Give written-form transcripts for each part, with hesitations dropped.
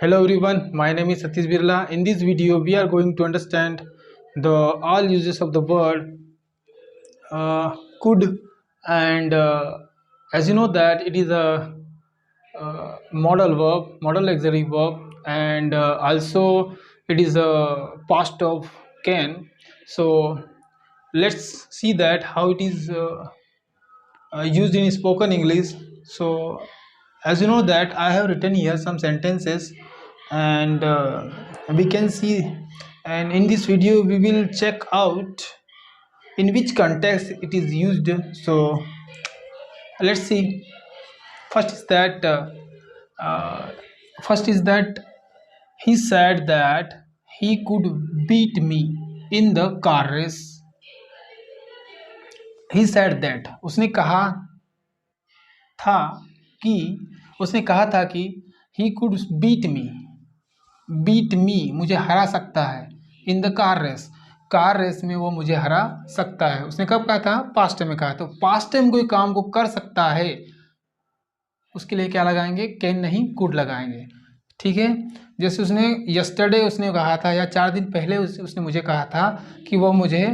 Hello everyone, my name is Satish Birla. In this video, we are going to understand the all uses of the word could, and as you know that it is a modal verb, modal auxiliary verb, and also it is a past of can. So let's see that how it is used in spoken English. So as you know that I have written here some sentences, and we can see, and in this video we will check out in which context it is used. So let's see. First is that uh, first is that he said that he could beat me in the car race. He said that उसने कहा था कि उसने कहा था कि ही could beat मी मुझे हरा सकता है इन द कार रेस में वो मुझे हरा सकता है। उसने कब कहा था? पास्ट टाइम में कहा। तो पास्ट टाइम कोई काम को कर सकता है उसके लिए क्या लगाएंगे? कैन नहीं, कुड लगाएंगे। ठीक है, जैसे उसने यस्टरडे उसने कहा था, या 4 दिन पहले उसने मुझे कहा था कि वो मुझे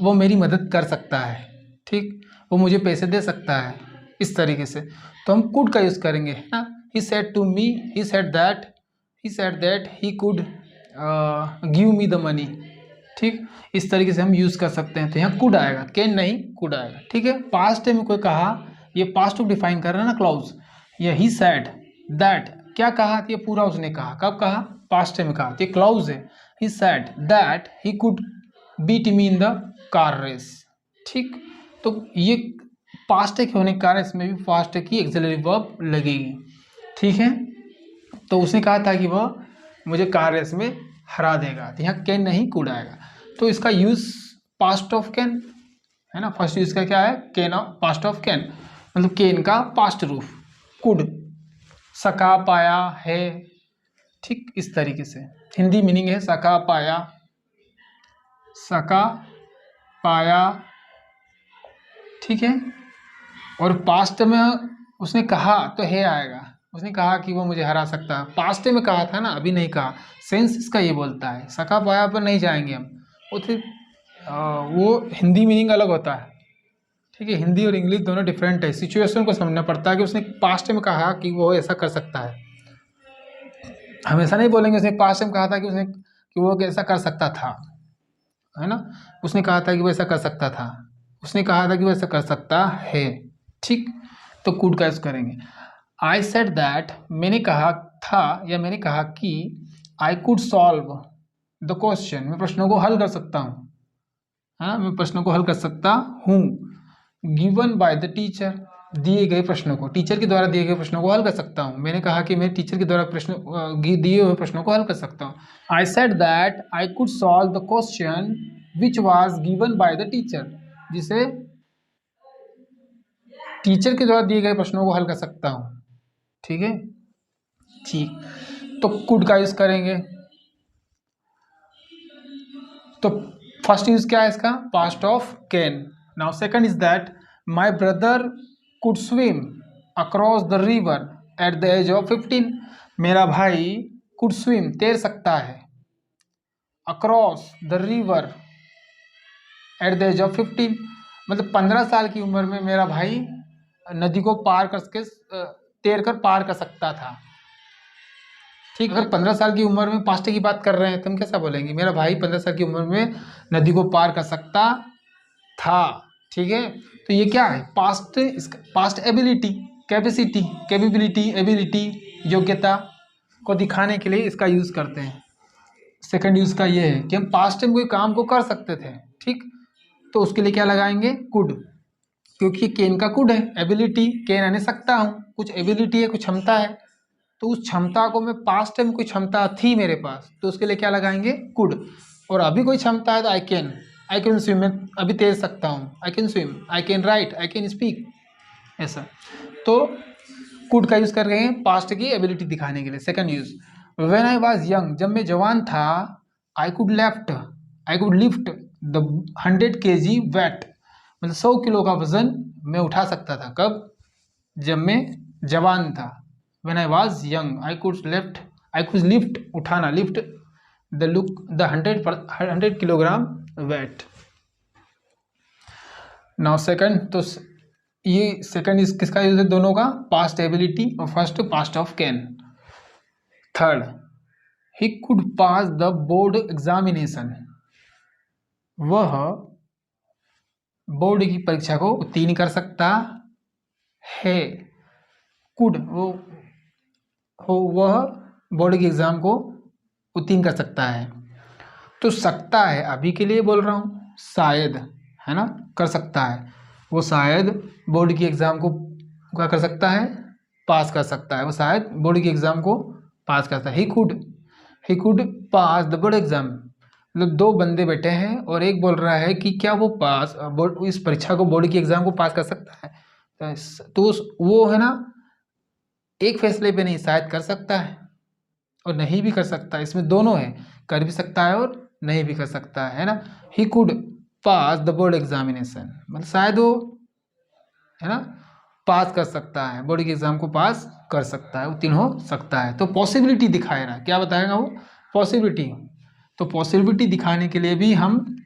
वो मेरी मदद कर सकता है। ठीक, वो मुझे पैसे दे सकता है, इस तरीके से। तो हम कुड का यूज़ करेंगे, है ना। He said to me, he said that he could give me the money. ठीक, इस तरीके से हम यूज़ कर सकते हैं। तो यहाँ कुड आएगा, कैन नहीं कुड आएगा। ठीक है, पास्ट टाइम में कोई कहा, ये पास्ट को डिफाइन कर रहा है ना क्लॉज। ये ही सेड दैट क्या कहा? ये पूरा उसने कहा। कब कहा? पास्ट टाइम में कहा। तो ये क्लॉज है। He said that he could beat me in the car race. ठीक, तो ये पास्ट के होने के कारण इसमें भी पास्ट की ऑक्सिलरी वर्ब लगेगी। ठीक है, तो उसने कहा था कि वह मुझे कार रेस में हरा देगा। तो यहाँ कैन नहीं कुड आएगा। तो इसका यूज पास्ट ऑफ कैन है ना। फर्स्ट यूज का क्या है? Can of past of can, मतलब कैन का पास्ट रूप कुड। सका पाया है, ठीक, इस तरीके से हिंदी मीनिंग है सका पाया, सका पाया। ठीक है, और पास्ट में उसने कहा तो है आएगा। उसने कहा कि वो मुझे हरा सकता है, पास्ट में कहा था ना, अभी नहीं कहा। सेंस इसका ये बोलता है। सका पाया पर नहीं जाएंगे हम, वो हिंदी मीनिंग अलग होता है। ठीक है, हिंदी और इंग्लिश दोनों डिफरेंट है। सिचुएशन को समझना पड़ता है कि उसने पास्ट में कहा कि वो ऐसा कर सकता है। हमेशा नहीं बोलेंगे उसने पास्ट में कहा था कि वो ऐसा कर सकता था, है ना। उसने कहा था कि वो ऐसा कर सकता था, उसने कहा था कि वो ऐसा कर सकता है। ठीक, तो कुड का यूज करेंगे। आई सेड दैट, मैंने कहा था या मैंने कहा कि I could solve the question, मैं प्रश्नों को हल कर सकता हूँ। हाँ, मैं प्रश्नों को हल कर सकता हूँ। गिवन बाय द टीचर, दिए गए प्रश्नों को, टीचर के द्वारा दिए गए प्रश्नों को हल कर सकता हूँ। मैंने कहा कि मैं टीचर के द्वारा दिए हुए प्रश्नों को हल कर सकता हूँ। I said that I could solve the question which was given by the teacher, जिसे टीचर के द्वारा दिए गए प्रश्नों को हल कर सकता हूँ। ठीक है, ठीक, तो कुड का यूज करेंगे। तो फर्स्ट यूज क्या है इसका? Past of can. Now second is that my brother could swim across the river at the age of 15। मेरा भाई कुड स्विम तैर सकता है, across the river at the age of 15, मतलब 15 साल की उम्र में मेरा भाई नदी को पार करके तैर कर पार कर सकता था। ठीक, अगर 15 साल की उम्र में पास्ट की बात कर रहे हैं तो हम कैसा बोलेंगे? मेरा भाई 15 साल की उम्र में नदी को पार कर सकता था। ठीक है, तो ये क्या है? Past, past ability, capacity, capability, ability, योग्यता को दिखाने के लिए इसका यूज करते हैं। सेकंड यूज का ये है कि हम पास्ट में कोई काम को कर सकते थे। ठीक, तो उसके लिए क्या लगाएंगे? कुड, क्योंकि कैन का कुड है। एबिलिटी, कैन आने सकता हूँ, कुछ एबिलिटी है, कुछ क्षमता है, तो उस क्षमता को मैं पास्ट में कोई क्षमता थी मेरे पास, तो उसके लिए क्या लगाएंगे? कुड। और अभी कोई क्षमता है तो आई कैन स्विम, मैं अभी तैर सकता हूँ। I can swim, I can write, I can speak, ऐसा। तो कुड का यूज कर रहे हैं पास्ट की एबिलिटी दिखाने के लिए। Second use, when I was young, जब मैं जवान था, I could lift the 100 kg weight, मतलब 100 किलो का वजन मैं उठा सकता था। कब? जब मैं जवान था, when I was young I could lift, उठाना, lift the 100 kilogram weight. Now second, तो ये सेकंड इस किसका यूज है, दोनों का, पास्ट एबिलिटी और first past of can. Third, he could pass the board examination, वह बोर्ड की परीक्षा को उत्तीर्ण कर सकता है। कुड वह बोर्ड की एग्जाम को उत्तीर्ण कर सकता है। तो सकता है अभी के लिए बोल रहा हूँ, शायद, है ना, कर सकता है, वो शायद बोर्ड की एग्ज़ाम को क्या कर सकता है, पास कर सकता है, वो शायद बोर्ड की एग्ज़ाम को पास करता है। ही could pass the board exam, मतलब दो बंदे बैठे हैं और एक बोल रहा है कि क्या वो पास बोर्ड इस परीक्षा को, बोर्ड की एग्ज़ाम को पास कर सकता है। तो वो है ना, एक फैसले पे नहीं, शायद कर सकता है और नहीं भी कर सकता है, इसमें दोनों है, कर भी सकता है और नहीं भी कर सकता है ना। ही could pass the board examination, मतलब शायद वो, है ना, पास कर सकता है, बोर्ड की एग्जाम को पास कर सकता है, उत्तीर्ण हो सकता है। तो पॉसिबिलिटी दिखाए रहा है, क्या बताएगा वो, पॉसिबिलिटी। तो पॉसिबिलिटी दिखाने के लिए भी हम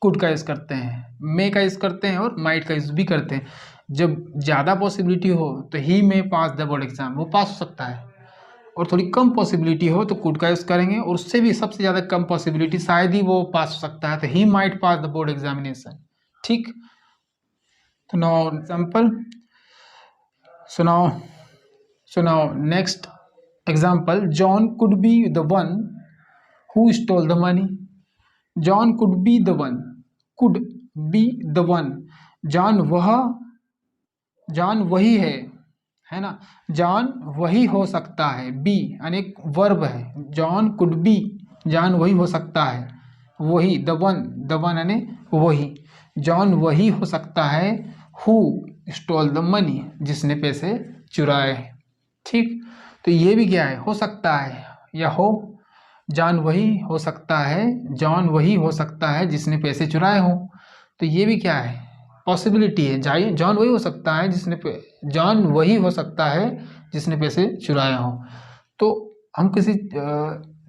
कुड का यूज़ करते हैं, मे का यूज़ करते हैं और माइट का यूज़ भी करते हैं। जब ज़्यादा पॉसिबिलिटी हो तो ही मे पास द बोर्ड एग्जाम, वो पास हो सकता है, और थोड़ी कम पॉसिबिलिटी हो तो कुड का यूज़ करेंगे, और उससे भी सबसे ज़्यादा कम पॉसिबिलिटी, शायद ही वो पास हो सकता है, तो he might pass the board examination. ठीक, तो now example, so now next example, John could be the one who stole the money. John could be the one, could be the one, John वही है ना, John वही हो सकता है, B अनेक वर्ब है, जॉन कुड बी, जॉन वही हो सकता है, वही, द वन यानी वही, जॉन वही हो सकता है, हु स्टोल द मनी, जिसने पैसे चुराए। ठीक, तो ये भी क्या है, हो सकता है या हो, जॉन वही हो सकता है, जॉन वही हो सकता है जिसने पैसे चुराए हो, तो ये भी क्या है, पॉसिबिलिटी है, जॉन वही हो सकता है जॉन वही हो सकता है जिसने पैसे चुराए हो। तो हम किसी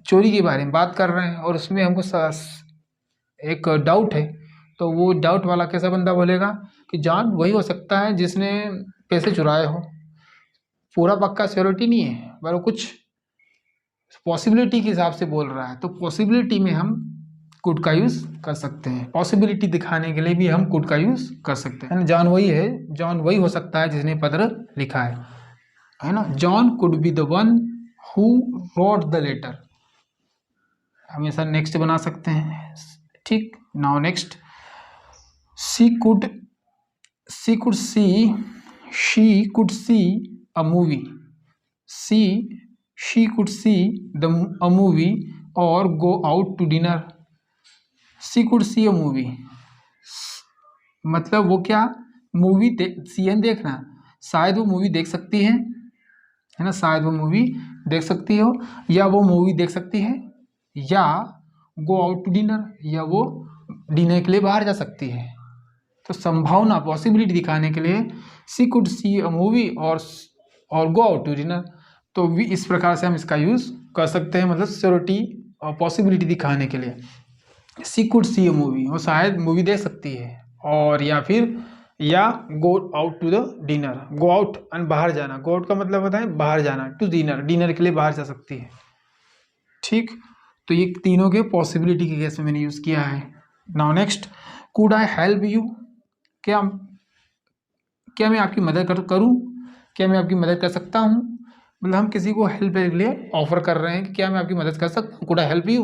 चोरी के बारे में बात कर रहे हैं और उसमें हमको एक डाउट है, तो वो डाउट वाला कैसा बंदा बोलेगा कि जॉन वही हो सकता है जिसने पैसे चुराए हो। पूरा पक्का श्योरिटी नहीं है, पर वो कुछ पॉसिबिलिटी के हिसाब से बोल रहा है, तो पॉसिबिलिटी में हम कुड का यूज़ कर सकते हैं। पॉसिबिलिटी दिखाने के लिए भी हम कुड का यूज़ कर सकते हैं। जॉन वही है, जॉन वही हो सकता है जिसने पत्र लिखा है ना। John could be the one who wrote the letter, हमेशा नेक्स्ट बना सकते हैं। ठीक, now next, she could see a movie, she could see a movie और go out to dinner. She could see a movie, मतलब वो क्या, movie C N देखना, शायद वो मूवी देख सकती है ना, शायद वो मूवी देख सकती हो, या वो मूवी देख सकती है, या गो आउट टू डिनर, या वो डिनर के लिए बाहर जा सकती है। तो संभावना, पॉसिबिलिटी दिखाने के लिए सी कुड सी अ मूवी और गो आउट टू डिनर, तो भी इस प्रकार से हम इसका यूज़ कर सकते हैं, मतलब श्योरिटी और पॉसिबिलिटी दिखाने के लिए। सी कुड सी अ मूवी, वो शायद मूवी देख सकती है, और या go out to the dinner, go out and बाहर जाना, गो आउट का मतलब होता है बाहर जाना, टू डिनर के लिए बाहर जा सकती है। ठीक, तो ये तीनों के पॉसिबिलिटी के केस में मैंने यूज़ किया है। Now next, could I help you, क्या मैं आपकी मदद करूं, क्या मैं आपकी मदद कर सकता हूं, मतलब हम किसी को हेल्प के लिए ऑफर कर रहे हैं कि क्या मैं आपकी मदद कर सकता हूँ, कुड आई हेल्प यू।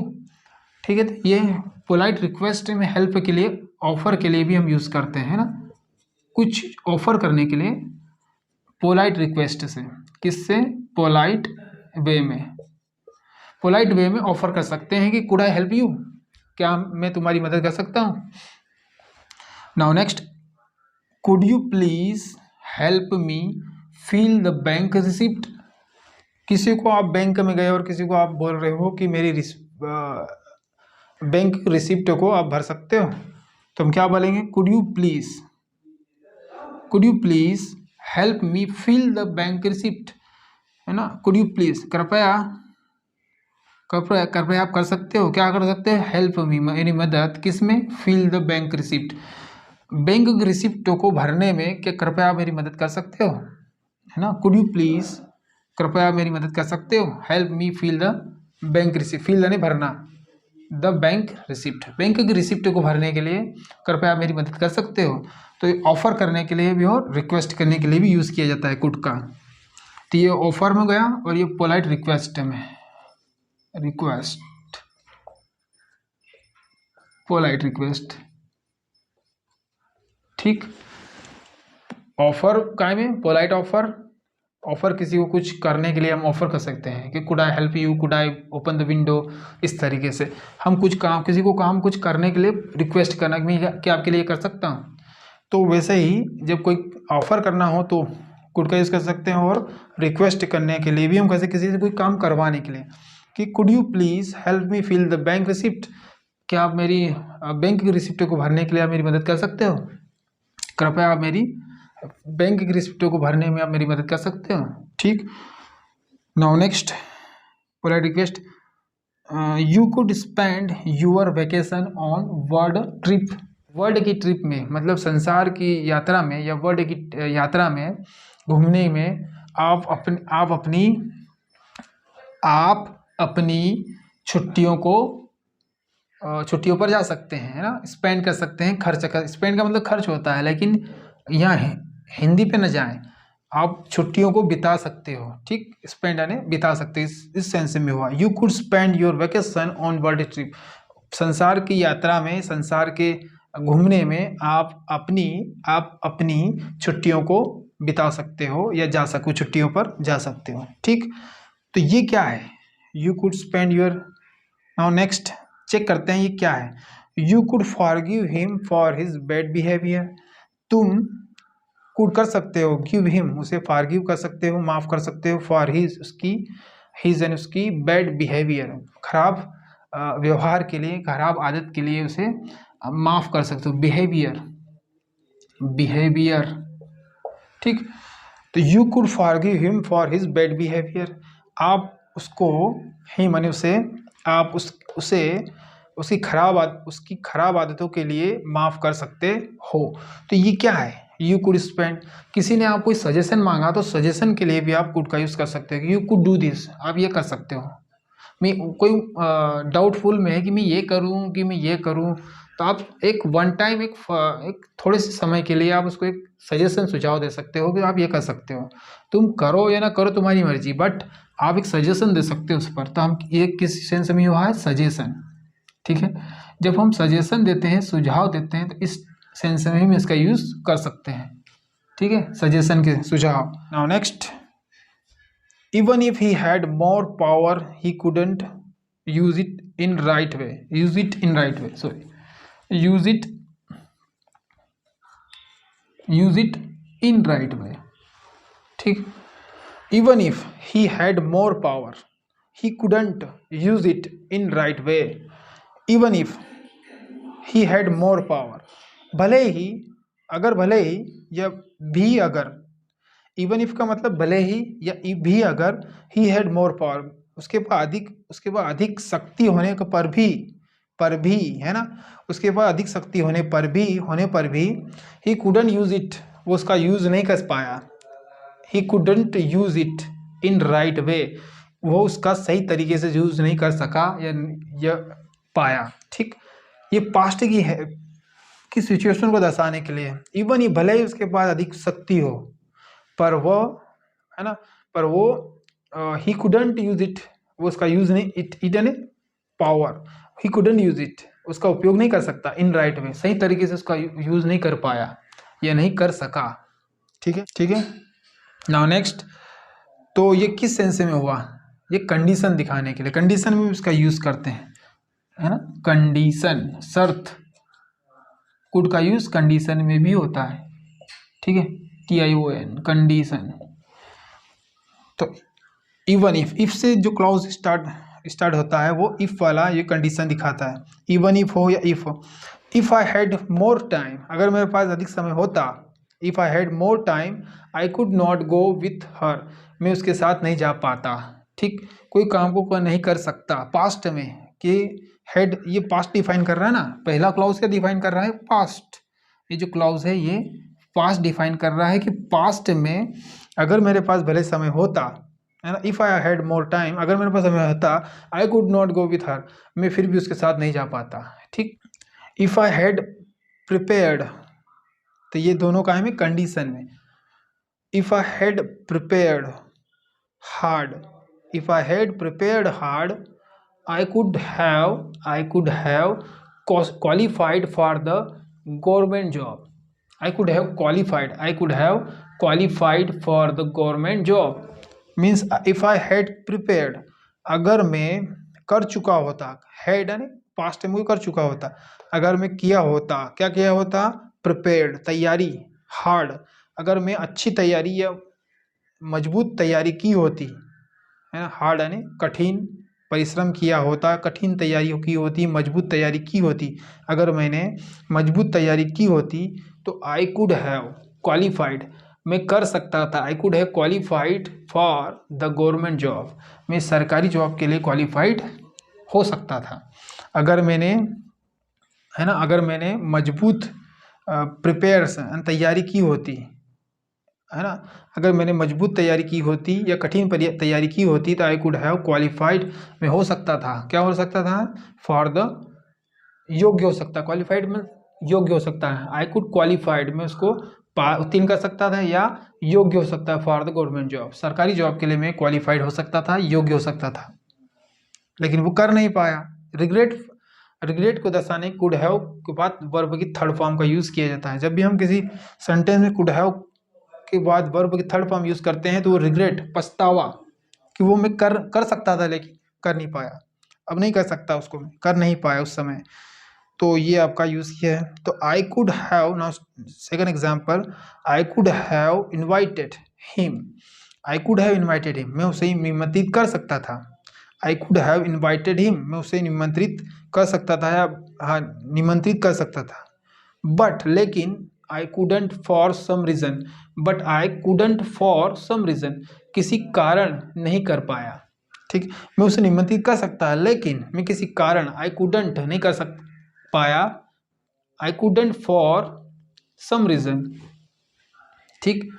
ठीक है, तो ये पोलाइट रिक्वेस्ट में हेल्प के लिए, ऑफर के लिए भी हम यूज़ करते हैं ना, कुछ ऑफर करने के लिए पोलाइट रिक्वेस्ट से, किससे, पोलाइट वे में ऑफर कर सकते हैं कि कुड आई हेल्प यू, क्या मैं तुम्हारी मदद कर सकता हूँ। Now next, could you please help me fill the bank receipt. किसी को आप बैंक में गए और किसी को आप बोल रहे हो कि मेरी बैंक रिसिप्ट को आप भर सकते हो, तो हम क्या बोलेंगे, could you please help me fill the bank receipt, है ना। कुड यू प्लीज, कृपया कृपया आप कर सकते हो, क्या कर सकते हो, हेल्प मी, मेरी मदद, किस में, fill the bank receipt, bank रिसिप्टों को भरने में, क्या कृपया आप मेरी मदद कर सकते हो, है ना। कुड यू प्लीज, कृपया आप मेरी मदद कर सकते हो, help me fill the bank receipt, fill यानी भरना, द बैंक रिसिप्ट, बैंक की रिसिप्ट को भरने के लिए कृपया आप मेरी मदद कर सकते हो। तो ये ऑफर करने के लिए भी और रिक्वेस्ट करने के लिए भी यूज़ किया जाता है कुड का। तो ये ऑफर में गया और ये पोलाइट रिक्वेस्ट में, रिक्वेस्ट, पोलाइट रिक्वेस्ट, ठीक। ऑफर काय में, पोलाइट ऑफर, ऑफर किसी को कुछ करने के लिए हम ऑफर कर सकते हैं कि could I help you, could I open the window, इस तरीके से हम कुछ काम, किसी को काम कुछ करने के लिए रिक्वेस्ट करना कि मैं क्या आपके लिए कर सकता हूँ। तो वैसे ही जब कोई ऑफर करना हो तो कुड का यूज़ कर सकते हैं, और रिक्वेस्ट करने के लिए भी हम कैसे, किसी से कोई काम करवाने के लिए कि could you please help me fill the bank receipt, क्या आप मेरी बैंक की रिसिप्ट को भरने के लिए आप मेरी मदद कर सकते हो, कृपया आप मेरी बैंक की रिसिप्टों को भरने में आप मेरी मदद कर सकते हो, ठीक। Now next polite request, you could spend your vacation on world trip, world की ट्रिप में मतलब संसार की यात्रा में या वर्ल्ड की यात्रा में घूमने में आप अपनी छुट्टियों को छुट्टियों पर जा सकते हैं, है ना, स्पेंड कर सकते हैं, खर्च कर, स्पेंड का मतलब खर्च होता है, लेकिन यहाँ हिंदी पे न जाएं, आप छुट्टियों को बिता सकते हो, ठीक। स्पेंड यानी बिता सकते हैं, इस सेंस में हुआ। You could spend your vacation on world trip, संसार की यात्रा में, संसार के घूमने में आप अपनी छुट्टियों को बिता सकते हो या जा सको, छुट्टियों पर जा सकते हो, ठीक। तो ये क्या है, you could spend your. Now next check करते हैं ये क्या है। You could forgive him for his bad behaviour, तुम कुड कर सकते हो, गिव हिम उसे फॉरगिव कर सकते हो, माफ़ कर सकते हो, फॉर हिज उसकी, हिज एंड उसकी बैड बिहेवियर खराब व्यवहार के लिए, खराब आदत के लिए उसे माफ़ कर सकते हो, बिहेवियर, बिहेवियर, ठीक। तो you could forgive him for his bad behaviour, आप उसको, ही माने उसे, आप उसे उसकी खराब आदतों के लिए माफ़ कर सकते हो। तो ये क्या है, यू कुड स्पेंड, किसी ने आप कोई सजेशन मांगा तो सजेशन के लिए भी आप कुड का यूज़ कर सकते हो, यू कुड डू दिस, आप ये कर सकते हो। मैं कोई डाउटफुल में है कि मैं ये करूं कि मैं ये करूं, तो आप एक वन टाइम एक थोड़े से समय के लिए आप उसको एक सजेशन, सुझाव दे सकते हो कि आप ये कर सकते हो, तुम करो या ना करो तुम्हारी मर्जी, बट आप एक सजेशन दे सकते हो उस पर। तो हम ये किस सेंस में हुआ है, सजेशन, ठीक है। जब हम सजेशन देते हैं, सुझाव देते हैं, तो इस सेंस में हम इसका यूज़ कर सकते हैं, ठीक है, सजेशन के, सुझाव। Now next, even if he had more power he couldn't use it in right way, use it in right way, sorry, use it in right way, ठीक। even if he had more power he couldn't use it in right way, even if he had more power, भले ही, अगर भले ही, या भी अगर, even if का मतलब भले ही या भी अगर, ही हैड मोर पावर, उसके पास अधिक शक्ति होने पर भी, है ना, उसके पास अधिक शक्ति होने पर भी ही कुडंट यूज इट, वो उसका यूज नहीं कर पाया, he couldn't use it in right way, वो उसका सही तरीके से यूज नहीं कर सका या पाया, ठीक। ये पास्ट की है कि सिचुएशन को दर्शाने के लिए, इवन ही भले ही उसके पास अधिक शक्ति हो, पर वो, है ना, पर वो ही कुडंट यूज इट, वो उसका यूज नहीं, इट यानी power, he couldn't use it, उसका उपयोग नहीं कर सकता, इन राइट वे, सही तरीके से उसका यूज नहीं कर पाया या नहीं कर सका, ठीक है, ठीक है। नाउ नेक्स्ट, तो ये किस सेंस में हुआ, ये कंडीशन दिखाने के लिए, कंडीशन में इसका यूज करते हैं, है ना, कंडीशन, शर्त, कुड का यूज कंडीशन में भी होता है, ठीक है, TION, कंडीशन। तो इवन इफ से जो क्लॉज स्टार्ट होता है वो इफ वाला ये कंडीशन दिखाता है, इवन इफ हो या if I had more time, अगर मेरे पास अधिक समय होता, if I had more time I could not go with her, मैं उसके साथ नहीं जा पाता। ठीक, कोई काम को नहीं कर सकता पास्ट में, कि हैड ये पास्ट डिफाइन कर रहा है ना, पहला क्लॉज क्या डिफाइन कर रहा है, पास्ट। ये जो क्लॉज है ये पास्ट डिफाइन कर रहा है कि पास्ट में अगर मेरे पास भले समय होता है ना, if I had more time, अगर मेरे पास समय होता, I could not go with her, मैं फिर भी उसके साथ नहीं जा पाता। ठीक, इफ़ आई हैड प्रिपेयर्ड, तो ये दोनों का है कंडीशन में। If I had prepared hard, if I had prepared hard, I could have qualified for the government job. I could have qualified for the government job. Means if I had prepared, अगर मैं कर चुका होता, had यानी past में कर चुका होता, अगर मैं किया होता, क्या किया होता, प्रिपेयर्ड तैयारी, हार्ड अगर मैं अच्छी तैयारी या मजबूत तैयारी की होती है ना, हार्ड यानी कठिन परिश्रम किया होता, कठिन तैयारी की होती, मजबूत तैयारी की होती, अगर मैंने मजबूत तैयारी की होती तो आई कुड हैव क्वालिफाइड, मैं कर सकता था, I could have qualified for the government job, मैं सरकारी जॉब के लिए क्वालिफाइड हो सकता था। अगर मैंने है ना, अगर मैंने मजबूत प्रिपेयर तैयारी की होती है ना, अगर मैंने मजबूत तैयारी की होती या कठिन तैयारी की होती तो आई कुड हैव क्वालिफाइड, में हो सकता था, क्या हो सकता था, फॉर द, योग्य हो सकता, क्वालिफाइड में योग्य हो सकता है, आई कुड क्वालिफाइड में उसको उत्तीर्ण कर सकता था या योग्य हो सकता है, फॉर द गवर्नमेंट जॉब, सरकारी जॉब के लिए मैं क्वालिफाइड हो सकता था, योग्य हो सकता था, लेकिन वो कर नहीं पाया। रिग्रेट को दर्शाने कुड हैव के बाद वर्ब की थर्ड फॉर्म का यूज़ किया जाता है। जब भी हम किसी सेंटेंस में कुड हैव के बाद वर्ब की थर्ड फॉर्म यूज़ करते हैं तो वो रिग्रेट, पछतावा, कि वो मैं कर सकता था लेकिन कर नहीं पाया, अब नहीं कर सकता, उसको कर नहीं पाया उस समय, तो ये आपका यूज़ किया है। तो आई could have, now second example, I could have invited him, I could have invited him, मैं उसे निमंत्रित कर सकता था, I could have invited him, मैं उसे निमंत्रित कर सकता था या हाँ निमंत्रित कर सकता था, बट लेकिन I couldn't for some reason, but I couldn't for some reason, किसी कारण नहीं कर पाया। ठीक, मैं उसे निमंत्रित कर सकता है लेकिन मैं किसी कारण, आई कुडंट नहीं कर पाया, I couldn't for some reason, ठीक,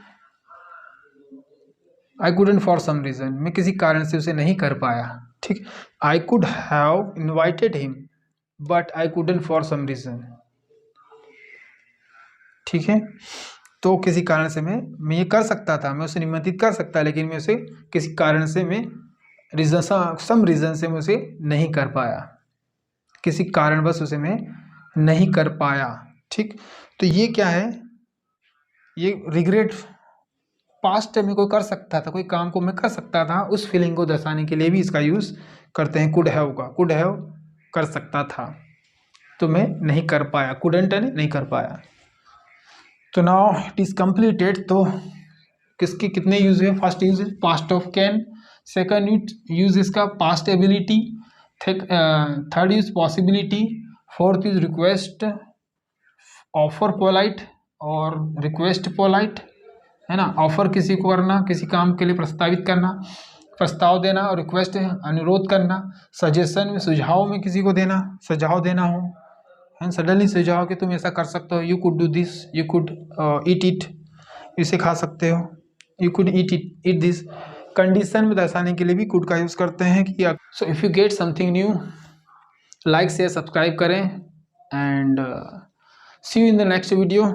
I couldn't for some reason, मैं किसी कारण से उसे नहीं कर पाया। ठीक, I could have invited him but I couldn't for some reason. ठीक है, तो किसी कारण से मैं ये कर सकता था, मैं उसे निमंत्रित कर सकता, लेकिन मैं उसे किसी कारण से मैं सम रीज़न से मैं उसे नहीं कर पाया, किसी कारणवश उसे मैं नहीं कर पाया। ठीक, तो ये क्या है, ये रिग्रेट, पास्ट में कोई कर सकता था, कोई काम को मैं कर सकता था, उस फीलिंग को दर्शाने के लिए भी इसका यूज़ करते हैं कुड हैव का। कुड हैव कर सकता था तो मैं नहीं कर पाया, कुडंट नहीं कर पाया। तो नाउ इट इज़ कंप्लीटेड। तो किसके कितने यूज है, first use past of can, second use इसका past ability, third use possibility, fourth use request, offer polite और रिक्वेस्ट पोलाइट, है ना, ऑफर किसी को करना, किसी काम के लिए प्रस्तावित करना, प्रस्ताव देना, और रिक्वेस्ट अनुरोध करना, सजेशन में सुझाव में किसी को देना, सुझाव देना हो, एंड सडनली सुझाव कि तुम ऐसा कर सकते हो, you could do this, you could eat it, इसे खा सकते हो, you could eat this. Condition में दर्शाने के लिए भी कुड का यूज़ करते हैं कि so if you get something new, like share subscribe करें, and see you in the next video.